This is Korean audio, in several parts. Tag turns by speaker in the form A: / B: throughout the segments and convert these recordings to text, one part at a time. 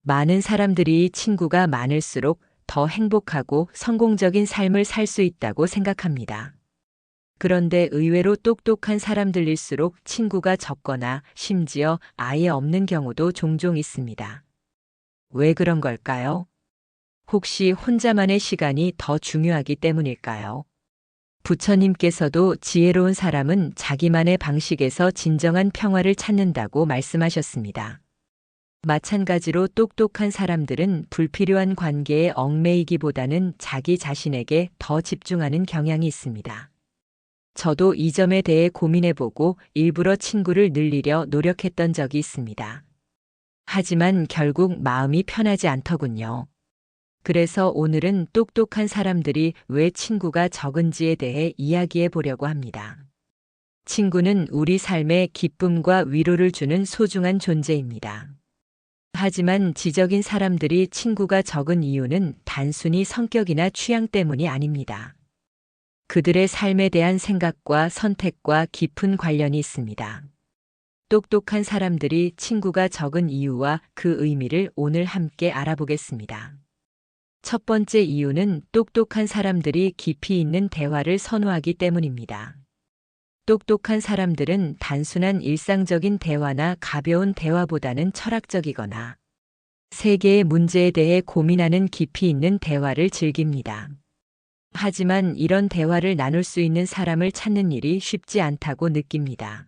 A: 많은 사람들이 친구가 많을수록 더 행복하고 성공적인 삶을 살 수 있다고 생각합니다. 그런데 의외로 똑똑한 사람들일수록 친구가 적거나 심지어 아예 없는 경우도 종종 있습니다. 왜 그런 걸까요? 혹시 혼자만의 시간이 더 중요하기 때문일까요? 부처님께서도 지혜로운 사람은 자기만의 방식에서 진정한 평화를 찾는다고 말씀하셨습니다. 마찬가지로 똑똑한 사람들은 불필요한 관계에 얽매이기보다는 자기 자신에게 더 집중하는 경향이 있습니다. 저도 이 점에 대해 고민해보고 일부러 친구를 늘리려 노력했던 적이 있습니다. 하지만 결국 마음이 편하지 않더군요. 그래서 오늘은 똑똑한 사람들이 왜 친구가 적은지에 대해 이야기해 보려고 합니다. 친구는 우리 삶에 기쁨과 위로를 주는 소중한 존재입니다. 하지만 지적인 사람들이 친구가 적은 이유는 단순히 성격이나 취향 때문이 아닙니다. 그들의 삶에 대한 생각과 선택과 깊은 관련이 있습니다. 똑똑한 사람들이 친구가 적은 이유와 그 의미를 오늘 함께 알아보겠습니다. 첫 번째 이유는 똑똑한 사람들이 깊이 있는 대화를 선호하기 때문입니다. 똑똑한 사람들은 단순한 일상적인 대화나 가벼운 대화보다는 철학적이거나 세계의 문제에 대해 고민하는 깊이 있는 대화를 즐깁니다. 하지만 이런 대화를 나눌 수 있는 사람을 찾는 일이 쉽지 않다고 느낍니다.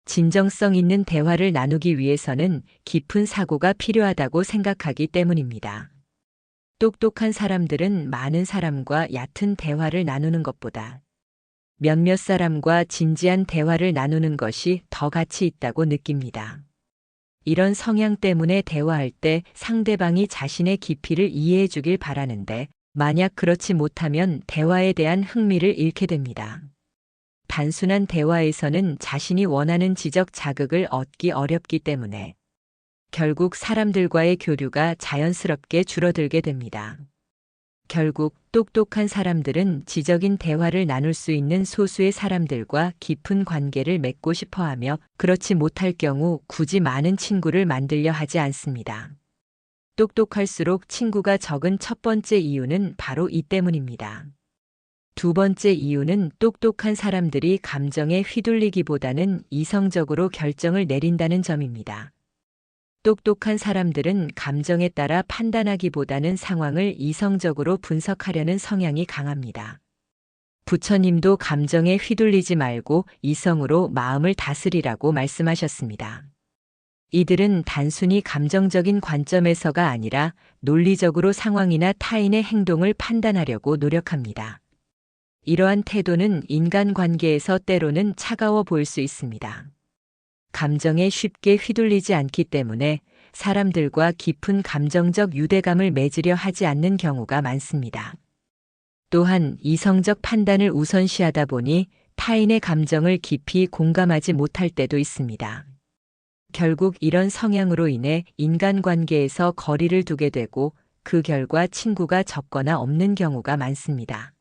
A: 진정성 있는 대화를 나누기 위해서는 깊은 사고가 필요하다고 생각하기 때문입니다. 똑똑한 사람들은 많은 사람과 얕은 대화를 나누는 것보다 몇몇 사람과 진지한 대화를 나누는 것이 더 가치 있다고 느낍니다. 이런 성향 때문에 대화할 때 상대방이 자신의 깊이를 이해해 주길 바라는데 만약 그렇지 못하면 대화에 대한 흥미를 잃게 됩니다. 단순한 대화에서는 자신이 원하는 지적 자극을 얻기 어렵기 때문에 결국 사람들과의 교류가 자연스럽게 줄어들게 됩니다. 결국 똑똑한 사람들은 지적인 대화를 나눌 수 있는 소수의 사람들과 깊은 관계를 맺고 싶어 하며 그렇지 못할 경우 굳이 많은 친구를 만들려 하지 않습니다. 똑똑할수록 친구가 적은 첫 번째 이유는 바로 이 때문입니다. 두 번째 이유는 똑똑한 사람들이 감정에 휘둘리기보다는 이성적으로 결정을 내린다는 점입니다. 똑똑한 사람들은 감정에 따라 판단하기보다는 상황을 이성적으로 분석하려는 성향이 강합니다. 부처님도 감정에 휘둘리지 말고 이성으로 마음을 다스리라고 말씀하셨습니다. 이들은 단순히 감정적인 관점에서가 아니라 논리적으로 상황이나 타인의 행동을 판단하려고 노력합니다. 이러한 태도는 인간관계에서 때로는 차가워 보일 수 있습니다. 감정에 쉽게 휘둘리지 않기 때문에 사람들과 깊은 감정적 유대감을 맺으려 하지 않는 경우가 많습니다. 또한 이성적 판단을 우선시하다 보니 타인의 감정을 깊이 공감하지 못할 때도 있습니다. 결국 이런 성향으로 인해 인간관계에서 거리를 두게 되고 그 결과 친구가 적거나 없는 경우가 많습니다.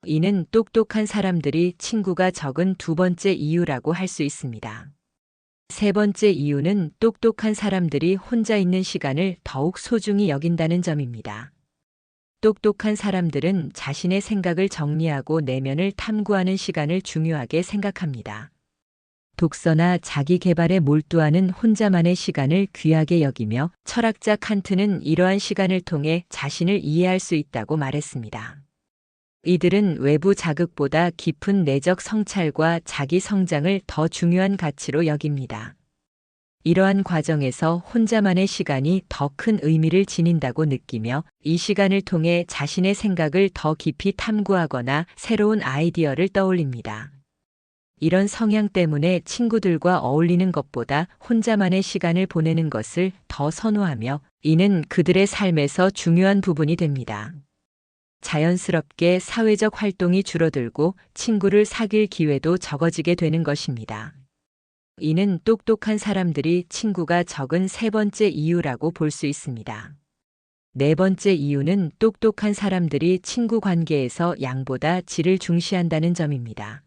A: 이는 똑똑한 사람들이 친구가 적은 두 번째 이유라고 할 수 있습니다. 세 번째 이유는 똑똑한 사람들이 혼자 있는 시간을 더욱 소중히 여긴다는 점입니다. 똑똑한 사람들은 자신의 생각을 정리하고 내면을 탐구하는 시간을 중요하게 생각합니다. 독서나 자기 개발에 몰두하는 혼자만의 시간을 귀하게 여기며 철학자 칸트는 이러한 시간을 통해 자신을 이해할 수 있다고 말했습니다. 이들은 외부 자극보다 깊은 내적 성찰과 자기 성장을 더 중요한 가치로 여깁니다. 이러한 과정에서 혼자만의 시간이 더 큰 의미를 지닌다고 느끼며 이 시간을 통해 자신의 생각을 더 깊이 탐구하거나 새로운 아이디어를 떠올립니다. 이런 성향 때문에 친구들과 어울리는 것보다 혼자만의 시간을 보내는 것을 더 선호하며 이는 그들의 삶에서 중요한 부분이 됩니다. 자연스럽게 사회적 활동이 줄어들고 친구를 사귈 기회도 적어지게 되는 것입니다. 이는 똑똑한 사람들이 친구가 적은 세 번째 이유라고 볼 수 있습니다. 네 번째 이유는 똑똑한 사람들이 친구 관계에서 양보다 질을 중시한다는 점입니다.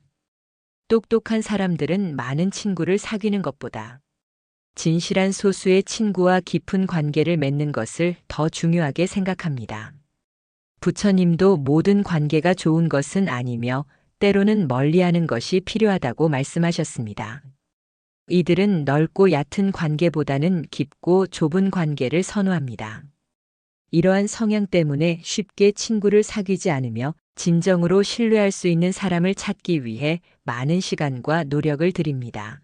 A: 똑똑한 사람들은 많은 친구를 사귀는 것보다 진실한 소수의 친구와 깊은 관계를 맺는 것을 더 중요하게 생각합니다. 부처님도 모든 관계가 좋은 것은 아니며 때로는 멀리하는 것이 필요하다고 말씀하셨습니다. 이들은 넓고 얕은 관계보다는 깊고 좁은 관계를 선호합니다. 이러한 성향 때문에 쉽게 친구를 사귀지 않으며 진정으로 신뢰할 수 있는 사람을 찾기 위해 많은 시간과 노력을 들입니다.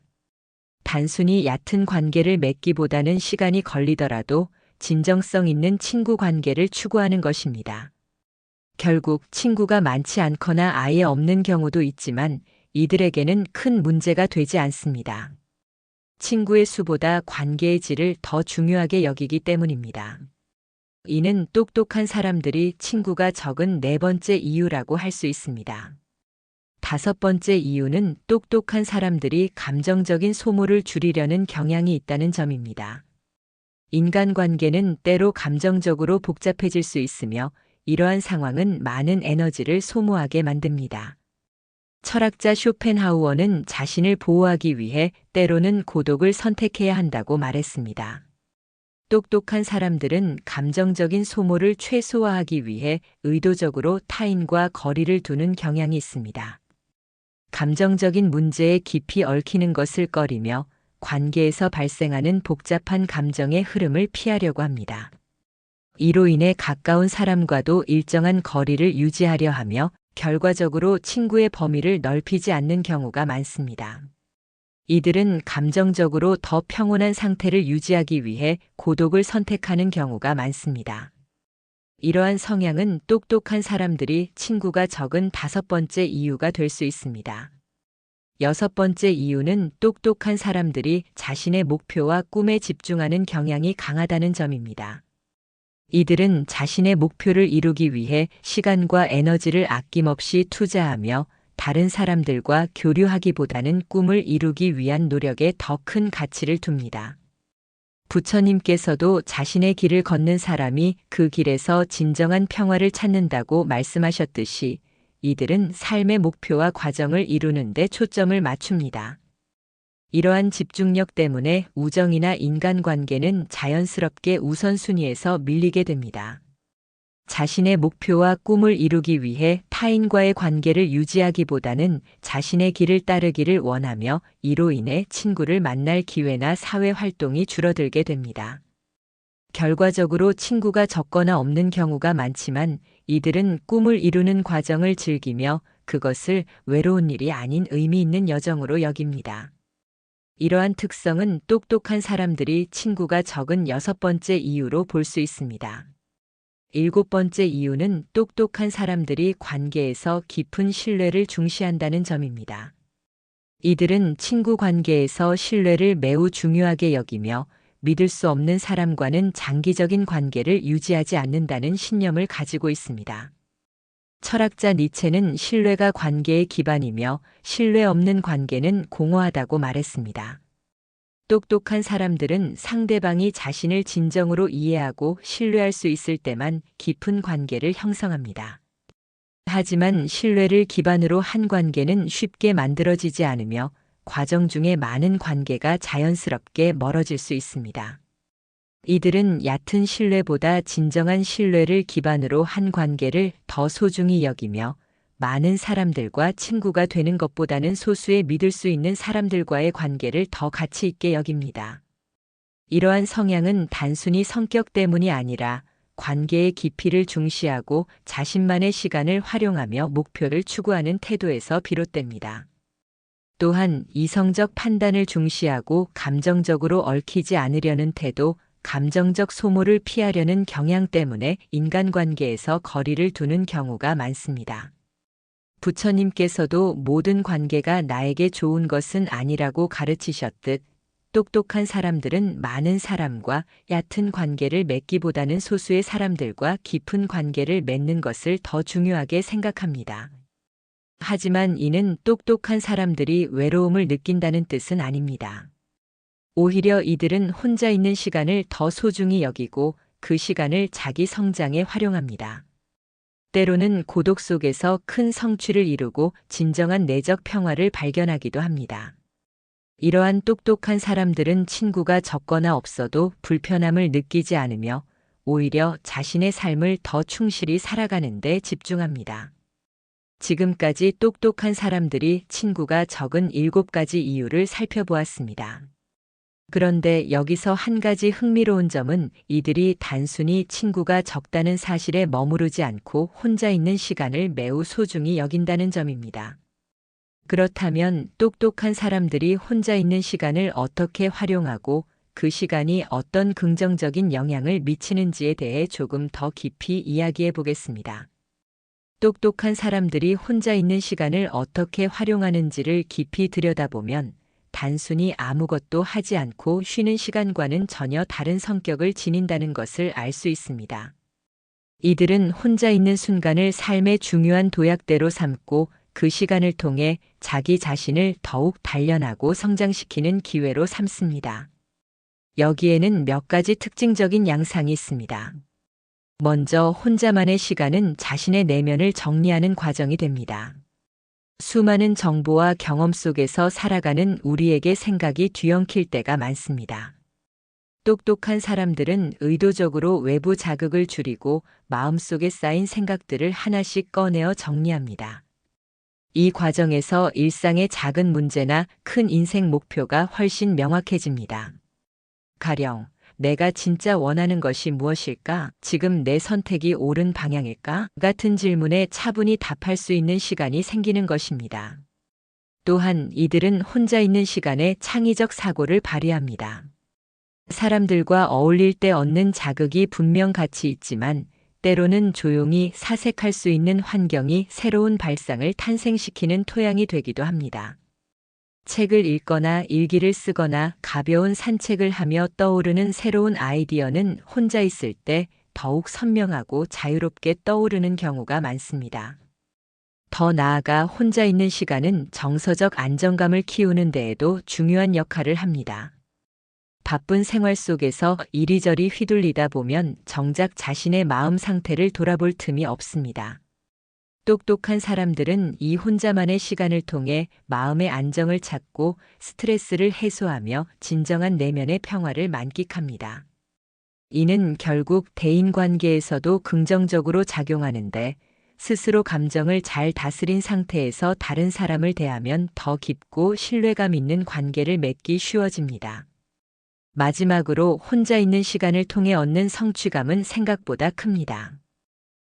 A: 단순히 얕은 관계를 맺기보다는 시간이 걸리더라도 진정성 있는 친구 관계를 추구하는 것입니다. 결국 친구가 많지 않거나 아예 없는 경우도 있지만 이들에게는 큰 문제가 되지 않습니다. 친구의 수보다 관계의 질을 더 중요하게 여기기 때문입니다. 이는 똑똑한 사람들이 친구가 적은 네 번째 이유라고 할 수 있습니다. 다섯 번째 이유는 똑똑한 사람들이 감정적인 소모를 줄이려는 경향이 있다는 점입니다. 인간관계는 때로 감정적으로 복잡해질 수 있으며 이러한 상황은 많은 에너지를 소모하게 만듭니다. 철학자 쇼펜하우어는 자신을 보호하기 위해 때로는 고독을 선택해야 한다고 말했습니다. 똑똑한 사람들은 감정적인 소모를 최소화하기 위해 의도적으로 타인과 거리를 두는 경향이 있습니다. 감정적인 문제에 깊이 얽히는 것을 꺼리며 관계에서 발생하는 복잡한 감정의 흐름을 피하려고 합니다. 이로 인해 가까운 사람과도 일정한 거리를 유지하려 하며 결과적으로 친구의 범위를 넓히지 않는 경우가 많습니다. 이들은 감정적으로 더 평온한 상태를 유지하기 위해 고독을 선택하는 경우가 많습니다. 이러한 성향은 똑똑한 사람들이 친구가 적은 다섯 번째 이유가 될 수 있습니다. 여섯 번째 이유는 똑똑한 사람들이 자신의 목표와 꿈에 집중하는 경향이 강하다는 점입니다. 이들은 자신의 목표를 이루기 위해 시간과 에너지를 아낌없이 투자하며 다른 사람들과 교류하기보다는 꿈을 이루기 위한 노력에 더 큰 가치를 둡니다. 부처님께서도 자신의 길을 걷는 사람이 그 길에서 진정한 평화를 찾는다고 말씀하셨듯이 이들은 삶의 목표와 과정을 이루는 데 초점을 맞춥니다. 이러한 집중력 때문에 우정이나 인간관계는 자연스럽게 우선순위에서 밀리게 됩니다. 자신의 목표와 꿈을 이루기 위해 타인과의 관계를 유지하기보다는 자신의 길을 따르기를 원하며 이로 인해 친구를 만날 기회나 사회 활동이 줄어들게 됩니다. 결과적으로 친구가 적거나 없는 경우가 많지만 이들은 꿈을 이루는 과정을 즐기며 그것을 외로운 일이 아닌 의미 있는 여정으로 여깁니다. 이러한 특성은 똑똑한 사람들이 친구가 적은 여섯 번째 이유로 볼 수 있습니다. 일곱 번째 이유는 똑똑한 사람들이 관계에서 깊은 신뢰를 중시한다는 점입니다. 이들은 친구 관계에서 신뢰를 매우 중요하게 여기며 믿을 수 없는 사람과는 장기적인 관계를 유지하지 않는다는 신념을 가지고 있습니다. 철학자 니체는 신뢰가 관계의 기반이며 신뢰 없는 관계는 공허하다고 말했습니다. 똑똑한 사람들은 상대방이 자신을 진정으로 이해하고 신뢰할 수 있을 때만 깊은 관계를 형성합니다. 하지만 신뢰를 기반으로 한 관계는 쉽게 만들어지지 않으며 과정 중에 많은 관계가 자연스럽게 멀어질 수 있습니다. 이들은 얕은 신뢰보다 진정한 신뢰를 기반으로 한 관계를 더 소중히 여기며 많은 사람들과 친구가 되는 것보다는 소수의 믿을 수 있는 사람들과의 관계를 더 가치 있게 여깁니다. 이러한 성향은 단순히 성격 때문이 아니라 관계의 깊이를 중시하고 자신만의 시간을 활용하며 목표를 추구하는 태도에서 비롯됩니다. 또한 이성적 판단을 중시하고 감정적으로 얽히지 않으려는 태도, 감정적 소모를 피하려는 경향 때문에 인간관계에서 거리를 두는 경우가 많습니다. 부처님께서도 모든 관계가 나에게 좋은 것은 아니라고 가르치셨듯 똑똑한 사람들은 많은 사람과 얕은 관계를 맺기보다는 소수의 사람들과 깊은 관계를 맺는 것을 더 중요하게 생각합니다. 하지만 이는 똑똑한 사람들이 외로움을 느낀다는 뜻은 아닙니다. 오히려 이들은 혼자 있는 시간을 더 소중히 여기고 그 시간을 자기 성장에 활용합니다. 때로는 고독 속에서 큰 성취를 이루고 진정한 내적 평화를 발견하기도 합니다. 이러한 똑똑한 사람들은 친구가 적거나 없어도 불편함을 느끼지 않으며 오히려 자신의 삶을 더 충실히 살아가는 데 집중합니다. 지금까지 똑똑한 사람들이 친구가 적은 7가지 이유를 살펴보았습니다. 그런데 여기서 한 가지 흥미로운 점은 이들이 단순히 친구가 적다는 사실에 머무르지 않고 혼자 있는 시간을 매우 소중히 여긴다는 점입니다. 그렇다면 똑똑한 사람들이 혼자 있는 시간을 어떻게 활용하고 그 시간이 어떤 긍정적인 영향을 미치는지에 대해 조금 더 깊이 이야기해 보겠습니다. 똑똑한 사람들이 혼자 있는 시간을 어떻게 활용하는지를 깊이 들여다보면 단순히 아무것도 하지 않고 쉬는 시간과는 전혀 다른 성격을 지닌다는 것을 알 수 있습니다. 이들은 혼자 있는 순간을 삶의 중요한 도약대로 삼고 그 시간을 통해 자기 자신을 더욱 단련하고 성장시키는 기회로 삼습니다. 여기에는 몇 가지 특징적인 양상이 있습니다. 먼저 혼자만의 시간은 자신의 내면을 정리하는 과정이 됩니다. 수많은 정보와 경험 속에서 살아가는 우리에게 생각이 뒤엉킬 때가 많습니다. 똑똑한 사람들은 의도적으로 외부 자극을 줄이고 마음속에 쌓인 생각들을 하나씩 꺼내어 정리합니다. 이 과정에서 일상의 작은 문제나 큰 인생 목표가 훨씬 명확해집니다. 가령, 내가 진짜 원하는 것이 무엇일까? 지금 내 선택이 옳은 방향일까? 같은 질문에 차분히 답할 수 있는 시간이 생기는 것입니다. 또한 이들은 혼자 있는 시간에 창의적 사고를 발휘합니다. 사람들과 어울릴 때 얻는 자극이 분명 가치 있지만 때로는 조용히 사색할 수 있는 환경이 새로운 발상을 탄생시키는 토양이 되기도 합니다. 책을 읽거나 일기를 쓰거나 가벼운 산책을 하며 떠오르는 새로운 아이디어는 혼자 있을 때 더욱 선명하고 자유롭게 떠오르는 경우가 많습니다. 더 나아가 혼자 있는 시간은 정서적 안정감을 키우는 데에도 중요한 역할을 합니다. 바쁜 생활 속에서 이리저리 휘둘리다 보면 정작 자신의 마음 상태를 돌아볼 틈이 없습니다. 똑똑한 사람들은 이 혼자만의 시간을 통해 마음의 안정을 찾고 스트레스를 해소하며 진정한 내면의 평화를 만끽합니다. 이는 결국 대인관계에서도 긍정적으로 작용하는데 스스로 감정을 잘 다스린 상태에서 다른 사람을 대하면 더 깊고 신뢰감 있는 관계를 맺기 쉬워집니다. 마지막으로 혼자 있는 시간을 통해 얻는 성취감은 생각보다 큽니다.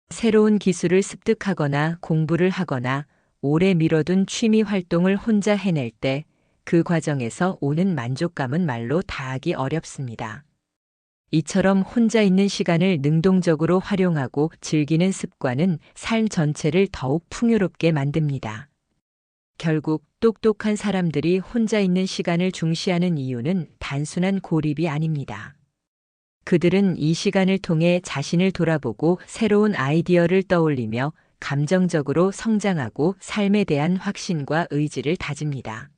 A: 새로운 기술을 습득하거나 공부를 하거나 오래 미뤄둔 취미 활동을 혼자 해낼 때 그 과정에서 오는 만족감은 말로 다하기 어렵습니다. 이처럼 혼자 있는 시간을 능동적으로 활용하고 즐기는 습관은 삶 전체를 더욱 풍요롭게 만듭니다. 결국 똑똑한 사람들이 혼자 있는 시간을 중시하는 이유는 단순한 고립이 아닙니다. 그들은 이 시간을 통해 자신을 돌아보고 새로운 아이디어를 떠올리며 감정적으로 성장하고 삶에 대한 확신과 의지를 다집니다.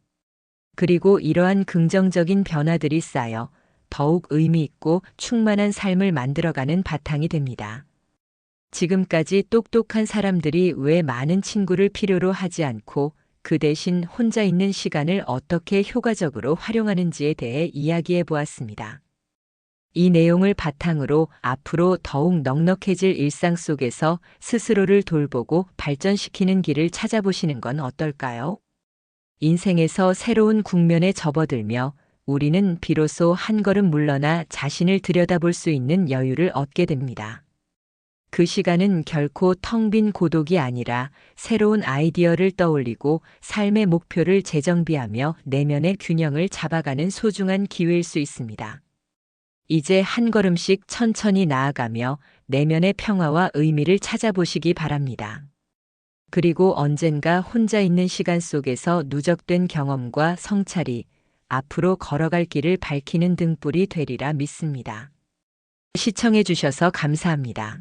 A: 그리고 이러한 긍정적인 변화들이 쌓여 더욱 의미 있고 충만한 삶을 만들어가는 바탕이 됩니다. 지금까지 똑똑한 사람들이 왜 많은 친구를 필요로 하지 않고 그 대신 혼자 있는 시간을 어떻게 효과적으로 활용하는지에 대해 이야기해 보았습니다. 이 내용을 바탕으로 앞으로 더욱 넉넉해질 일상 속에서 스스로를 돌보고 발전시키는 길을 찾아보시는 건 어떨까요? 인생에서 새로운 국면에 접어들며 우리는 비로소 한 걸음 물러나 자신을 들여다볼 수 있는 여유를 얻게 됩니다. 그 시간은 결코 텅 빈 고독이 아니라 새로운 아이디어를 떠올리고 삶의 목표를 재정비하며 내면의 균형을 잡아가는 소중한 기회일 수 있습니다. 이제 한 걸음씩 천천히 나아가며 내면의 평화와 의미를 찾아보시기 바랍니다. 그리고 언젠가 혼자 있는 시간 속에서 누적된 경험과 성찰이 앞으로 걸어갈 길을 밝히는 등불이 되리라 믿습니다. 시청해 주셔서 감사합니다.